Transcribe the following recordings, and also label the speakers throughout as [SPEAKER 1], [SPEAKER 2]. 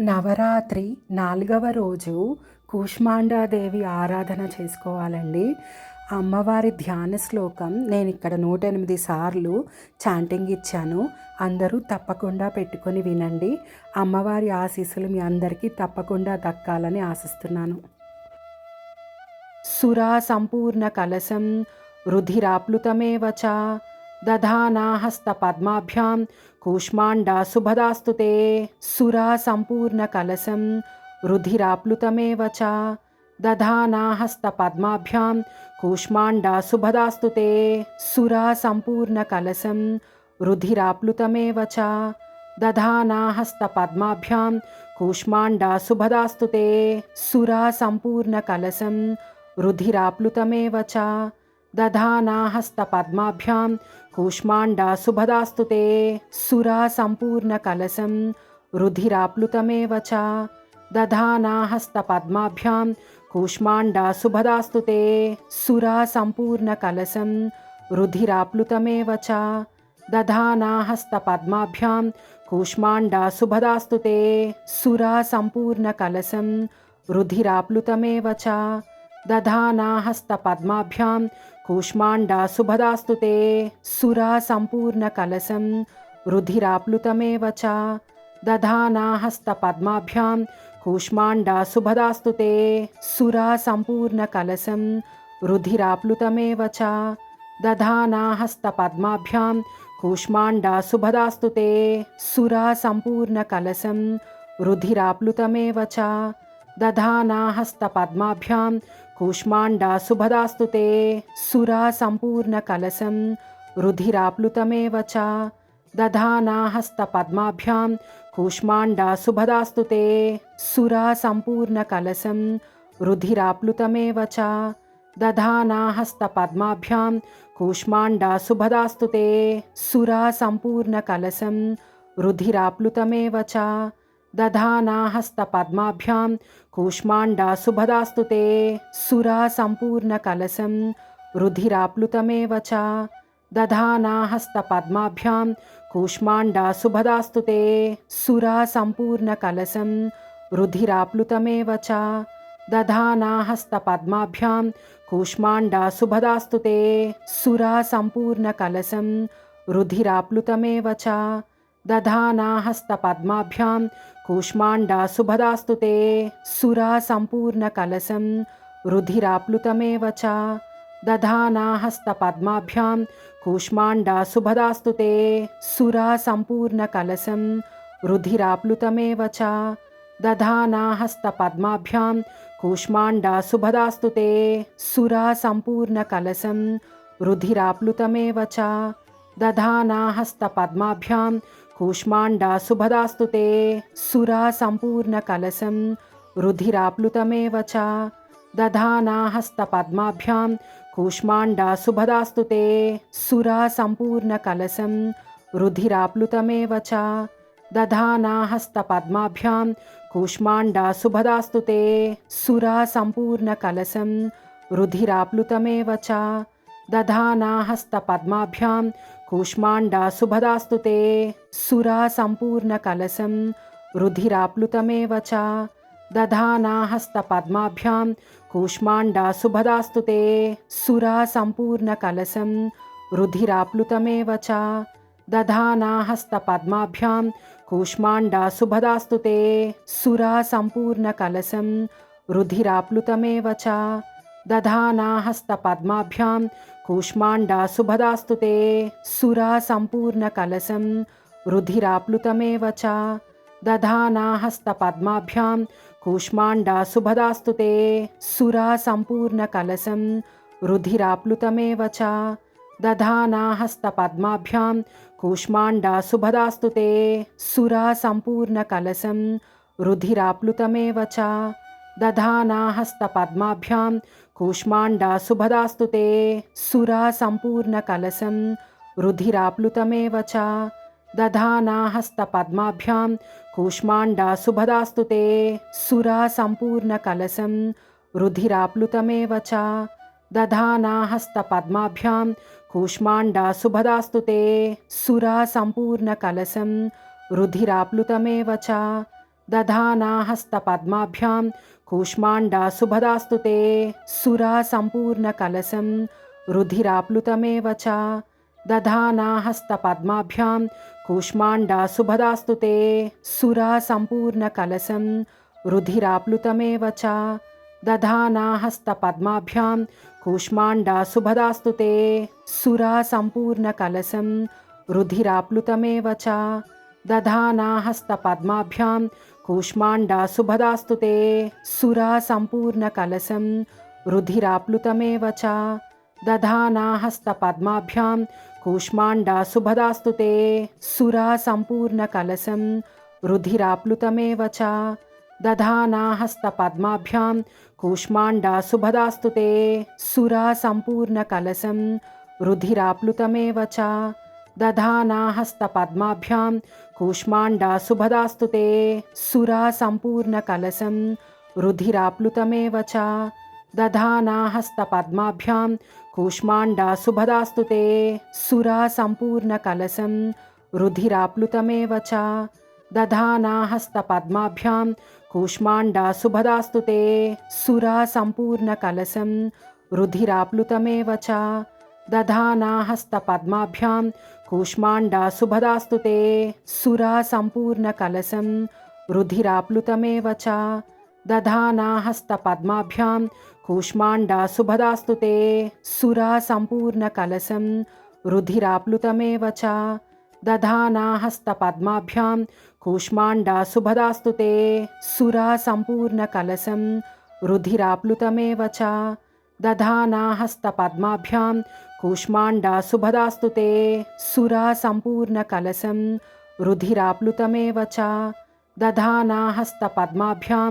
[SPEAKER 1] నవరాత్రి 4వ రోజు కూష్మాండాదేవి ఆరాధన చేసుకోవాలండి. అమ్మవారి ధ్యాన శ్లోకం నేను ఇక్కడ 108 సార్లు చాంటింగ్ ఇచ్చాను. అందరూ తప్పకుండా పెట్టుకొని వినండి. అమ్మవారి ఆశీస్సులు మీ అందరికీ తప్పకుండా దక్కాలని ఆశిస్తున్నాను. సురా సంపూర్ణ కలశం రుధిరాప్లుతమేవ చ దధానా హస్త పద్మాభ్యాం కూష్మాండా శుభదాస్తు తే. సురా సంపూర్ణ కలశం రుధిరాప్లుతమేవ చ దధానా హస్త పద్మాభ్యాం కూష్మాండా శుభదాస్తు తే. సురా సంపూర్ణ కలశం రుధిరాప్లుతమేవ చ దధానా హస్త పద్మాభ్యాం కూష్మాండా శుభదాస్తు తే. సురా సంపూర్ణ కలశం రుధిరాప్లుతమేవ చ దధానా హస్త పద్మాభ్యాం కూష్మాండా శుభదాస్తు తే. సురా సంపూర్ణ కలశం రుధిరాప్లుతమేవ చ దధానా హస్త పద్మాభ్యాం కూష్మాండా శుభదాస్తు తే. సురా సంపూర్ణ కలశం రుధిరాప్లుతమేవ చ దధానా హస్త పద్మాభ్యాం కూష్మాండా శుభదాస్తు తే. సురా సంపూర్ణ కలశం రుధిరాప్లుతమేవ చ దధానా హస్త పద్మాభ్యాం కూష్మాండా శుభదాస్తు తే. సురా సంపూర్ణ కలశం రుధిరాప్లుతమేవ చ దధానా హస్త పద్మాభ్యాం కూష్మాండా శుభదాస్తు తే. సురా సంపూర్ణ కలశం రుధిరాప్లుతమేవ చ దధానా హస్త పద్మాభ్యాం కూష్మాండా శుభదాస్తు తే. సురా సంపూర్ణ కలశం రుధిరాప్లుతమేవ చ దధానా హస్త పద్మాభ్యాం కూష్మాండా శుభదాస్తు తే. సురా సంపూర్ణ కలశం రుధిరాప్లుతమేవ చ దధానా హస్త పద్మాభ్యాం కూష్మాండా శుభదాస్తు తే. సురా సంపూర్ణ కలశం రుధిరాప్లుతమేవ చ దధానా హస్త పద్మాభ్యాం కూష్మాండా శుభదాస్తు తే. సురా సంపూర్ణ కలశం రుధిరాప్లుతమేవ చ దధానా హస్త పద్మాభ్యాం కూష్మాండా శుభదాస్తు తే. సురా సంపూర్ణ కలశం రుధిరాప్లుతమేవ చ దధానా హస్త పద్మాభ్యాం కూష్మాండా శుభదాస్తు తే. సురా సంపూర్ణ కలశం రుధిరాప్లుతమేవ చ దధానా హస్త పద్మాభ్యాం కూష్మాండా శుభదాస్తు తే. సురా సంపూర్ణ కలశం రుధిరాప్లుతమేవ చ దధానా హస్త పద్మాభ్యాం కూష్మాండా శుభదాస్తు తే. సురా సంపూర్ణ కలశం రుధిరాప్లుతమేవ చ దధానా హస్త పద్మాభ్యాం కూష్మాండా శుభదాస్తు తే. సురా సంపూర్ణ కలశం రుధిరాప్లుతమేవ చ దధానా హస్త పద్మాభ్యాం కూష్మాండా శుభదాస్తు తే. సురా సంపూర్ణ కలశం రుధిరాప్లుతమేవ చ దధానా హస్త పద్మాభ్యాం కూష్మాండా శుభదాస్తు తే. సురా సంపూర్ణ కలశం రుధిరాప్లుతమేవ చ దధానా హస్త పద్మాభ్యాం కూష్మాండా శుభదాస్తు తే. సురా సంపూర్ణ కలశం రుధిరాప్లుతమేవ చ దధానా హస్త పద్మాభ్యాం కూష్మాండా శుభదాస్తు తే. సురా సంపూర్ణ కలశం రుధిరాప్లుతమేవ చ దధానా హస్త పద్మాభ్యాం కూష్మాండా శుభదాస్తు తే. సురా సంపూర్ణ కలశం రుధిరాప్లుతమేవ చ దధానా హస్త పద్మాభ్యాం కూష్మాండా శుభదాస్తు తే. సురా సంపూర్ణ కలశం రుధిరాప్లుతమేవ చ దధానా హస్త పద్మాభ్యాం కూష్మాండా శుభదాస్తు తే. సురా సంపూర్ణ కలశం రుధిరాప్లుతమేవ చ దధానా హస్త పద్మాభ్యాం కూష్మాండా శుభదాస్తు తే. సురా సంపూర్ణ కలశం రుధిరాప్లుతమేవ చ దధానా హస్త పద్మాభ్యాం కూష్మాండా శుభదాస్తు తే. సురా సంపూర్ణ కలశం రుధిరాప్లుతమేవ చ దధానా హస్త పద్మాభ్యాం కూష్మాండా శుభదాస్తు తే. సురా సంపూర్ణ కలశం రుధిరాప్లుతమేవ చ దధానా హస్త పద్మాభ్యాం కూష్మాండా శుభదాస్తు తే. సురా సంపూర్ణ కలశం రుధిరాప్లుతమేవ చ దధానా హస్త పద్మాభ్యాం కూష్మాండా శుభదాస్తు తే. సురా సంపూర్ణ కలశం రుధిరాప్లుతమేవ చ దధానా హస్త పద్మాభ్యాం కూష్మాండా శుభదాస్తు తే. సురా సంపూర్ణ కలశం రుధిరాప్లుతమేవ చ दधाना हस्तपद्माभ्यां कूष्माण्डा सुभदास्तु ते सुरा सम्पूर्णकलशं रुधिराप्लुतमेव च दधाना हस्तपद्माभ्यां कूष्माण्डा सुभदास्तु ते सुरा सम्पूर्णकलशं रुधिराप्लुतमेव च दधाना हस्तपद्माभ्यां कूष्माण्डा सुभदास्तु ते सुरा सम्पूर्णकलशं रुधिराप्लुतमेव च दधाना हस्तपद्माभ्यां कूष्माण्डा सुभदास्तु ते सुरा सम्पूर्णकलशं रुधिराप्लुतमेव च दधाना हस्तपद्माभ्यां कूष्माण्डा सुभदास्तु ते सुरा सम्पूर्णकलशं रुधिराप्लुतमेव च दधाना हस्तपद्माभ्यां कूष्माण्डा सुभदास्तु ते सुरा सम्पूर्णकलशं रुधिराप्लुतमेव च दधाना हस्तपद्माभ्यां कूष्माण्डा सुभदास्तु ते सुरा सम्पूर्णकलशं रुधिराप्लुतमेव च दधाना हस्तपद्माभ्यां कूष्माण्डा सुभदास्तु ते सुरा सम्पूर्णकलशं रुधिराप्लुतमेव च दधाना हस्तपद्माभ्यां कूष्माण्डा सुभदास्तु ते सुरा सम्पूर्णकलशं रुधिराप्लुतमेव च दधाना हस्तपद्माभ्यां कूष्माण्डा सुभदास्तु ते सुरा सम्पूर्णकलशं रुधिराप्लुतमेव च दधाना हस्तपद्माभ्यां कूष्माण्डा सुभदास्तु ते सुरा सम्पूर्णकलशं रुधिराप्लुतमेव च दधाना हस्तपद्माभ्यां कूष्माण्डा सुभदास्तु ते सुरा सम्पूर्णकलशं रुधिराप्लुतमेव च दधाना हस्तपद्माभ्यां कूष्माण्डा सुभदास्तु ते सुरा सम्पूर्णकलशं रुधिराप्लुतमेव च दधाना हस्तपद्माभ्यां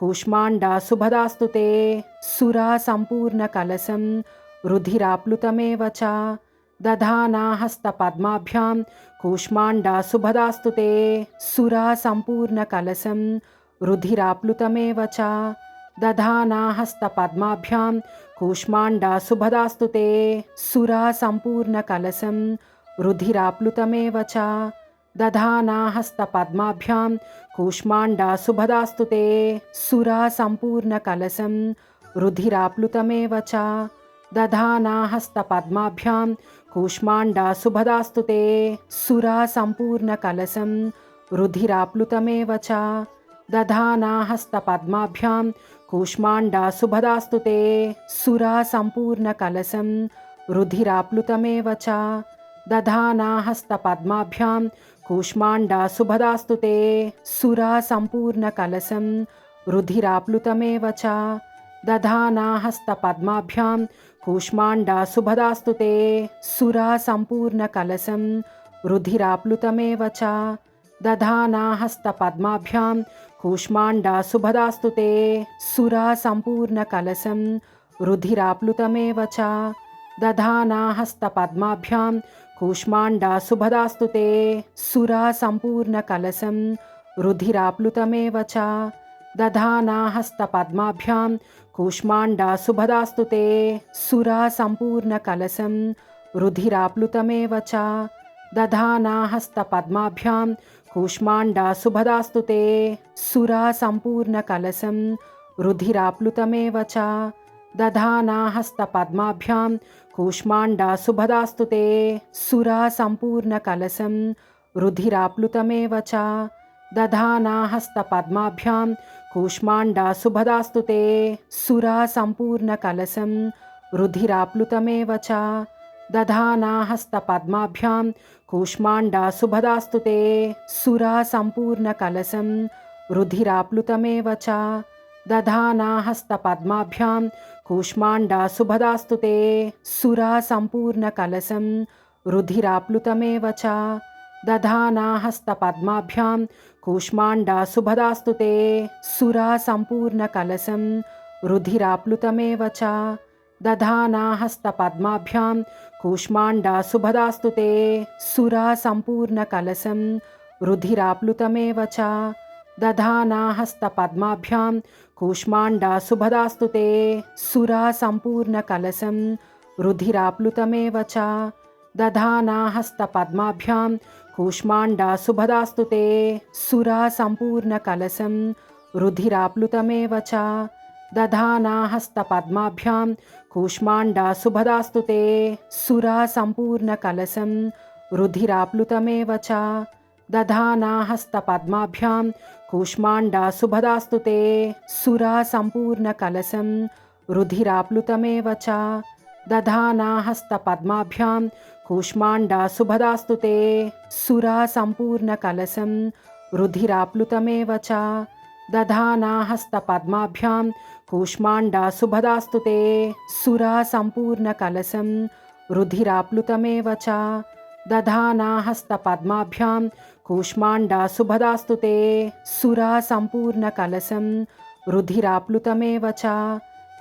[SPEAKER 1] कूष्माण्डा सुभदास्तु ते सुरा सम्पूर्णकलशं रुधिराप्लुतमेव च दधाना हस्तपद्माभ्यां कूष्माण्डा सुभदास्तु ते सुरा सम्पूर्णकलशं रुधिराप्लुतमेव च दधाना हस्तपद्माभ्यां कूष्माण्डा सुभदास्तु ते सुरा सम्पूर्णकलशं रुधिराप्लुतमेव च दधाना हस्तपद्माभ्यां कूष्माण्डा सुभदास्तु ते सुरा सम्पूर्णकलशं रुधिराप्लुतमेव च दधाना हस्तपद्माभ्यां कूष्माण्डा सुभदास्तु ते सुरा सम्पूर्णकलशं रुधिराप्लुतमेव च दधाना हस्तपद्माभ्यां कूष्माण्डा सुभदास्तु ते सुरा सम्पूर्णकलशं रुधिराप्लुतमेव च दधाना हस्तपद्माभ्यां कूष्माण्डा सुभदास्तु ते सुरा सम्पूर्णकलशं रुधिराप्लुतमेव च दधाना हस्तपद्माभ्यां कूष्माण्डा सुभदास्तु ते सुरा सम्पूर्णकलशं रुधिराप्लुतमेव च दधाना हस्तपद्माभ्यां कूष्माण्डा सुभदास्तु ते सुरा सम्पूर्णकलशं रुधिराप्लुतमेव च दधाना हस्तपद्माभ्यां कूष्माण्डा सुभदास्तु ते सुरा सम्पूर्णकलशं रुधिराप्लुतमेव च दधाना हस्तपद्माभ्यां कूष्माण्डा सुभदास्तु ते सुरा सम्पूर्णकलशं रुधिराप्लुतमेव च दधाना हस्तपद्माभ्यां कूष्माण्डा सुभदास्तु ते सुरा सम्पूर्णकलशं रुधिराप्लुतमेव च दधाना हस्तपद्माभ्यां कूष्माण्डा सुभदास्तु ते सुरा सम्पूर्णकलशं रुधिराप्लुतमेव च दधाना हस्तपद्माभ्यां कूष्माण्डा सुभदास्तु ते सुरा सम्पूर्णकलशं रुधिराप्लुतमेव च दधाना हस्तपद्माभ्यां कूष्माण्डा सुभदास्तु ते सुरा सम्पूर्णकलशं रुधिराप्लुतमेव च दधाना हस्तपद्माभ्यां कूष्माण्डा सुभदास्तु ते सुरा सम्पूर्णकलशं रुधिराप्लुतमेव च दधाना हस्तपद्माभ्यां कूष्माण्डा सुभदास्तु ते सुरा सम्पूर्णकलशं रुधिराप्लुतमेव च दधाना हस्तपद्माभ्यां कूष्माण्डा सुभदास्तु ते सुरा सम्पूर्णकलशं रुधिराप्लुतमेव च दधाना हस्तपद्माभ्यां कूष्माण्डा सुभदास्तु ते सुरा सम्पूर्णकलशं रुधिराप्लुतमेव च दधाना हस्तपद्माभ्यां कूष्माण्डा शुभदास्तु ते। सुरा सम्पूर्णकलशं रुधिराप्लुतमेव च दधाना हस्तपद्माभ्यां कूष्माण्डा शुभदास्तु ते। सुरा सम्पूर्णकलशं रुधिराप्लुतमेव च दधाना हस्तपद्माभ्यां कूष्माण्डा शुभदास्तु ते। सुरा सम्पूर्णकलशं रुधिराप्लुतमेव च दधाना हस्तपद्माभ्यां कूष्माण्डा शुभदास्तु ते। सुरा सम्पूर्णकलशं रुधिराप्लुतमेव च दधाना हस्तपद्माभ्यां कूष्माण्डा शुभदास्तु ते। सुरा सम्पूर्णकलशं रुधिराप्लुतमेव च दधाना हस्तपद्माभ्यां कूष्माण्डा शुभदास्तु ते। सुरा सम्पूर्णकलशं रुधिराप्लुतमेव च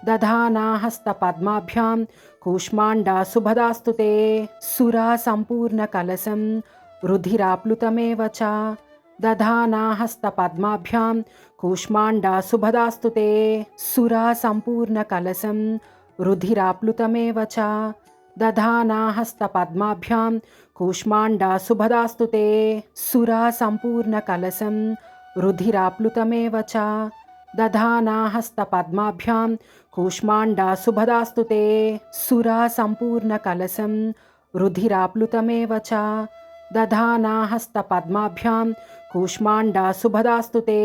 [SPEAKER 1] दधाना हस्तपद्माभ्यां कूष्माण्डा शुभदास्तु ते। सुरा सम्पूर्णकलशं रुधिराप्लुतमेव च दधाना हस्तपद्माभ्यां कूष्माण्डा शुभदास्तु ते। सुरा सम्पूर्णकलशं रुधिराप्लुतमेव च दधाना हस्तपद्माभ्यां कूष्माण्डा शुभदास्तु ते। सुरा सम्पूर्णकलशं रुधिराप्लुतमेव च दधाना हस्तपद्माभ्यां कूष्माण्डा शुभदास्तु ते। सुरा सम्पूर्णकलशं रुधिराप्लुतमेव च दधाना हस्तपद्माभ्यां कूष्माण्डा शुभदास्तु ते।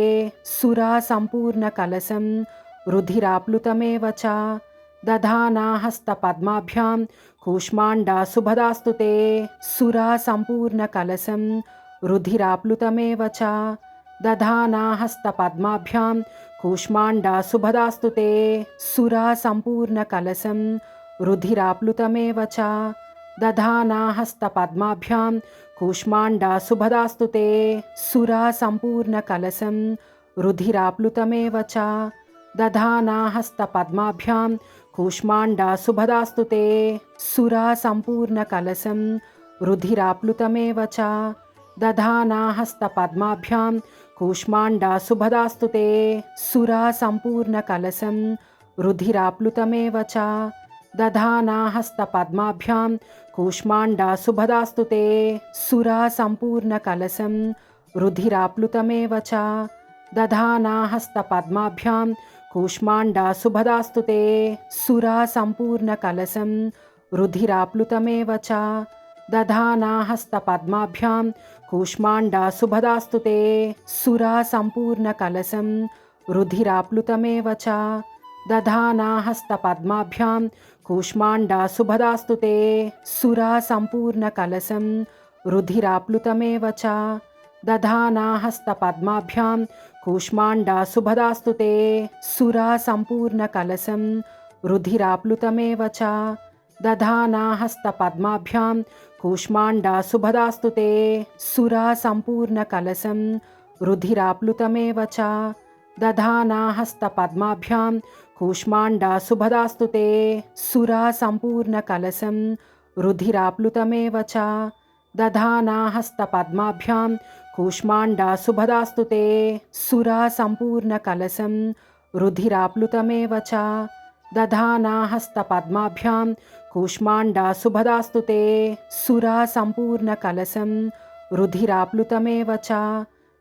[SPEAKER 1] सुरा सम्पूर्णकलशं रुधिराप्लुतमेव च दधाना हस्तपद्माभ्यां कूष्माण्डा शुभदास्तु ते। सुरा सम्पूर्णकलशं रुधिराप्लुतमेव च दधाना हस्तपद्माभ्यां कूष्माण्डा शुभदास्तु ते। सुरा सम्पूर्णकलशं रुधिराप्लुतमेव च दधाना हस्तपद्माभ्यां कूष्माण्डा शुभदास्तु ते। सुरा सम्पूर्णकलशं रुधिराप्लुतमेव च दधाना हस्तपद्माभ्यां कूष्माण्डा शुभदास्तु ते। सुरा सम्पूर्णकलशं रुधिराप्लुतमेव च दधाना हस्तपद्माभ्यां कूष्माण्डा शुभदास्तु ते। सुरा सम्पूर्णकलशं रुधिराप्लुतमेव च दधाना हस्तपद्माभ्यां कूष्माण्डा शुभदास्तु ते। सुरा सम्पूर्णकलशं रुधिराप्लुतमेव च दधाना हस्तपद्माभ्यां कूष्माण्डा शुभदास्तु ते। सुरा सम्पूर्णकलशं रुधिराप्लुतमेव च दधाना हस्तपद्माभ्यां कूष्माण्डा शुभदास्तु ते। सुरा सम्पूर्णकलशं रुधिराप्लुतमेव च दधाना हस्तपद्माभ्यां कूष्माण्डा शुभदास्तु ते। सुरा सम्पूर्णकलशं रुधिराप्लुतमेव च दधाना हस्तपद्माभ्यां कूष्माण्डा शुभदास्तु ते। सुरा सम्पूर्णकलशं रुधिराप्लुतमेव च दधाना हस्तपद्माभ्यां कूष्माण्डा शुभदास्तु ते। सुरा सम्पूर्णकलशं रुधिराप्लुतमेव च दधाना हस्तपद्माभ्यां कूष्माण्डा शुभदास्तु ते। सुरा सम्पूर्णकलशं रुधिराप्लुतमेव च दधाना हस्तपद्माभ्यां कूष्माण्डा शुभदास्तु ते। सुरा सम्पूर्णकलशं रुधिराप्लुतमेव च दधाना हस्तपद्माभ्यां कूष्माण्डा शुभदास्तु ते। सुरा सम्पूर्णकलशं रुधिराप्लुतमेव च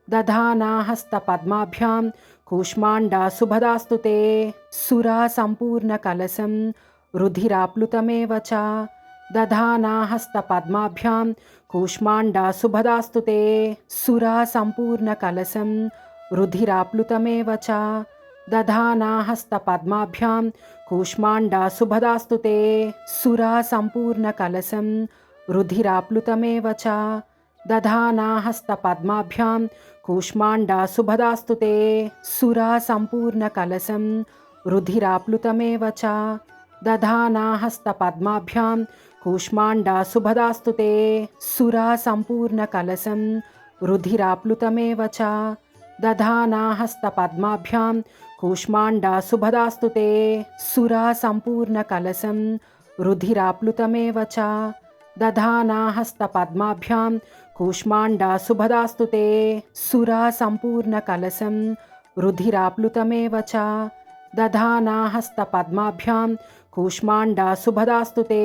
[SPEAKER 1] दधाना हस्तपद्माभ्यां कूष्माण्डा शुभदास्तु ते। सुरा सम्पूर्णकलशं रुधिराप्लुतमेव च दधाना हस्तपद्माभ्यां कूष्माण्डा शुभदास्तु ते। सुरा सम्पूर्णकलशं रुधिराप्लुतमेव च दधाना हस्तपद्माभ्यां कूष्माण्डा शुभदास्तु ते। सुरा सम्पूर्णकलशं रुधिराप्लुतमेव च दधाना हस्तपद्माभ्यां कूष्माण्डा शुभदास्तु ते। सुरा सम्पूर्णकलशं रुधिराप्लुतमेव च दधाना हस्तपद्माभ्यां कूष्माण्डा शुभदास्तु ते। सुरा सम्पूर्णकलशं रुधिराप्लुतमेव च दधाना हस्तपद्माभ्यां कूष्माण्डा शुभदास्तु ते। सुरा सम्पूर्णकलशं रुधिराप्लुतमेव च दधाना हस्तपद्माभ्यां कूष्माण्डा शुभदास्तु ते। सुरा सम्पूर्णकलशं रुधिराप्लुतमेव च दधाना हस्तपद्माभ्यां कूष्माण्डा शुभदास्तु ते।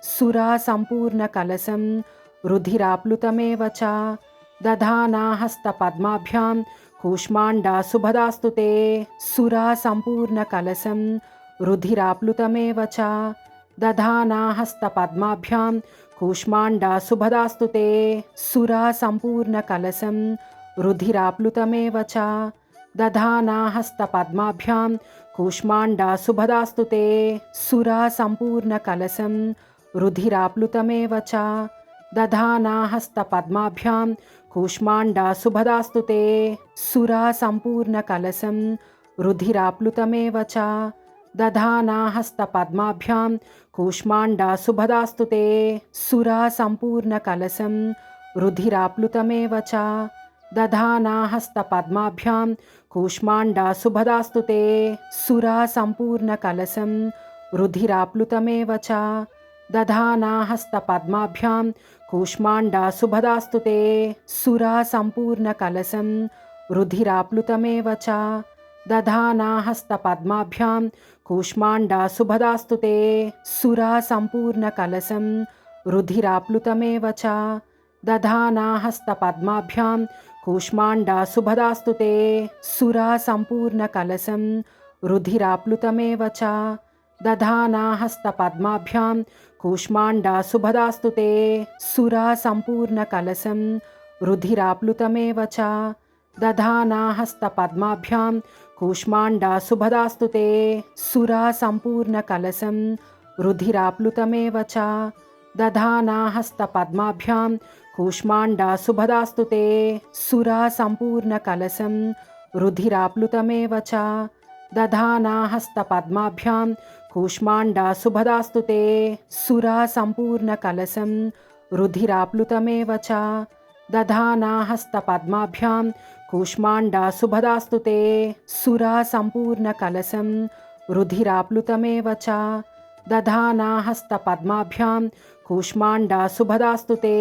[SPEAKER 1] सुरा सम्पूर्णकलशं रुधिराप्लुतमेव च दधाना हस्तपद्माभ्यां कूष्माण्डा सुभदास्तु ते सुरा सम्पूर्णकलशं रुधिराप्लुतमेव च दधाना हस्तपद्माभ्यां कूष्माण्डा सुभदास्तु ते सुरा सम्पूर्णकलशं रुधिराप्लुतमेव च दधाना हस्तपद्माभ्यां कूष्माण्डा सुभदास्तु ते सुरा सम्पूर्णकलशं रुधिराप्लुतमेव च दधाना हस्तपद्माभ्यां कूष्माण्डा सुभदास्तु ते सुरा सम्पूर्णकलशं रुधिराप्लुतमेव च दधाना हस्तपद्माभ्यां कूष्माण्डा सुभदास्तु ते सुरा सम्पूर्णकलशं रुधिराप्लुतमेव च दधाना हस्तपद्माभ्यां कूष्माण्डा सुभदास्तु ते सुरा सम्पूर्णकलशं रुधिराप्लुतमेव च दधाना हस्तपद्माभ्यां कूष्माण्डा सुभदास्तु ते सुरा सम्पूर्णकलशं रुधिराप्लुतमेव च दधाना हस्तपद्माभ्यां कूष्माण्डा सुभदास्तु ते सुरा सम्पूर्णकलशं रुधिराप्लुतमेव च दधाना हस्तपद्माभ्यां कूष्माण्डा सुभदास्तु ते सुरा सम्पूर्णकलशं रुधिराप्लुतमेव च दधाना हस्तपद्माभ्यां कूष्माण्डा सुभदास्तु ते सुरा सम्पूर्णकलशं रुधिराप्लुतमेव च दधाना हस्तपद्माभ्यां कूष्माण्डा सुभदास्तु ते सुरा सम्पूर्णकलशं रुधिराप्लुतमेव च दधाना हस्तपद्माभ्यां कूष्माण्डा सुभदास्तु ते सुरा सम्पूर्णकलशं रुधिराप्लुतमेव च दधाना हस्तपद्माभ्यां कूष्माण्डा सुभदास्तु ते सुरा सम्पूर्णकलशं रुधिराप्लुतमेव च दधाना हस्तपद्माभ्यां कूष्माण्डा सुभदास्तु ते सुरा सम्पूर्णकलशं रुधिराप्लुतमेव च दधाना हस्तपद्माभ्यां कूष्माण्डा सुभदास्तु ते